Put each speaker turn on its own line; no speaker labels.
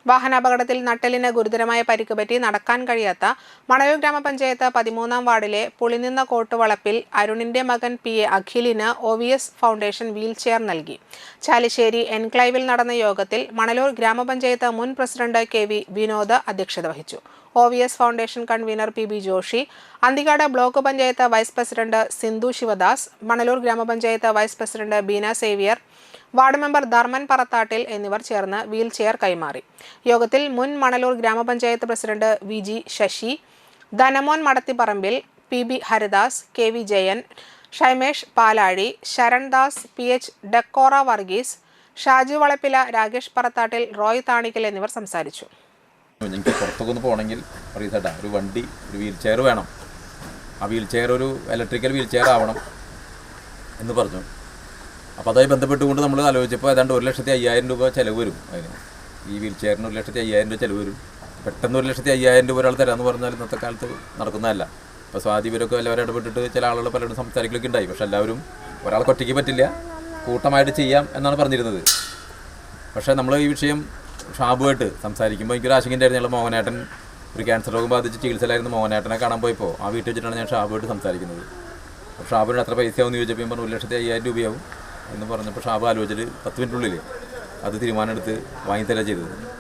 വാഹനാപകടത്തിൽ നട്ടെല്ലിന് ഗുരുതരമായ പരിക്ക് പറ്റി നടക്കാൻ കഴിയാത്ത മണലൂർ ഗ്രാമപഞ്ചായത്ത് 13-ാം വാർഡിലെ പുളിനിന്ന കോട്ടുവളപ്പിൽ അരുണിന്റെ മകൻ PA അഖിലിന് OVS ഫൗണ്ടേഷൻ വീൽചെയർ നൽകി. ചാലിശ്ശേരി എൻക്ലേവിൽ നടന്ന യോഗത്തിൽ മണലൂർ ഗ്രാമപഞ്ചായത്ത് മുൻ പ്രസിഡന്റ് KV വിനോദ് അധ്യക്ഷത വഹിച്ചു. OVS foundation convener PB Joshi, Anthikkad block panchayat vice president Sindhu Sivadas, Manalur ഗ്രാമപഞ്ചായത്ത് vice president Beena Xavier, ward member Dharman Parathattil എന്നിവർ ചേർന്ന് വീൽചെയർ കൈമാറി. യോഗത്തിൽ മുൻ മണലൂർ ഗ്രാമപഞ്ചായത്ത് president VG Sasi, Dhanamon Madathipparambil, PB Haridas, KV Jayan, Shaimesh Palazhi, Sharandas, PH ഡക്കോറ Varghese, Shaju Valappila, Rakesh പറത്താട്ടിൽ, Roy Thanikkal എന്നിവർ സംസാരിച്ചു.
എനിക്ക് പുറത്തൊക്കെ പോകണമെങ്കിൽ അറിയത്തേട്ടാ ഒരു വണ്ടി, ഒരു വീൽ ചെയർ വേണം. ആ വീൽ ചെയർ ഒരു ഇലക്ട്രിക്കൽ വീൽ ചെയർ ആവണം എന്ന് പറഞ്ഞു. അപ്പോൾ അതുമായി ബന്ധപ്പെട്ടുകൊണ്ട് നമ്മൾ ആലോചിച്ചപ്പോൾ ഏതാണ്ട് 1,50,000 രൂപ ചിലവ് വരും. അതിന് ഈ വീൽ ചെയറിന് 1,50,000 രൂപ ചിലവ് വരും. പെട്ടെന്ന് 1,50,000 രൂപ ഒരാൾ തരാമെന്ന് പറഞ്ഞാൽ ഇന്നത്തെ കാലത്ത് നടക്കുന്നതല്ല. ഇപ്പോൾ സ്വാധീപരമൊക്കെ എല്ലാവരും ഇടപെട്ടിട്ട് ചില ആളുകൾ പലരും സംസാരിക്കലൊക്കെ ഉണ്ടായി. പക്ഷെ എല്ലാവരും ഒരാൾക്ക് ഒറ്റയ്ക്ക് പറ്റില്ല, കൂട്ടമായിട്ട് ചെയ്യാം എന്നാണ് പറഞ്ഞിരുന്നത്. പക്ഷേ നമ്മൾ ഈ വിഷയം ഷാബുമായിട്ട് സംസാരിക്കുമ്പോൾ എനിക്കൊരു ആശങ്കയുണ്ടായിരുന്നു. ഞങ്ങൾ മോഹനേട്ടൻ ഒരു ക്യാൻസർ രോഗം ബാധിച്ച് ചികിത്സയിലായിരുന്നു. മോഹനേട്ടനെ കാണാൻ പോയപ്പോൾ ആ വീട്ടിൽ വെച്ചിട്ടാണ് ഞാൻ ഷാബുമായിട്ട് സംസാരിക്കുന്നത്. അപ്പോൾ ഷാബുവിന് എത്ര പൈസയാവും ചോദിച്ചപ്പോൾ ഞാൻ പറഞ്ഞു 1,50,000 രൂപയാവും എന്ന് പറഞ്ഞപ്പോൾ ഷാബു ആലോചിച്ചിട്ട് 10 മിനിറ്റിനുള്ളിൽ അത് തീരുമാനമെടുത്ത് വാങ്ങിത്തരാ ചെയ്തത്.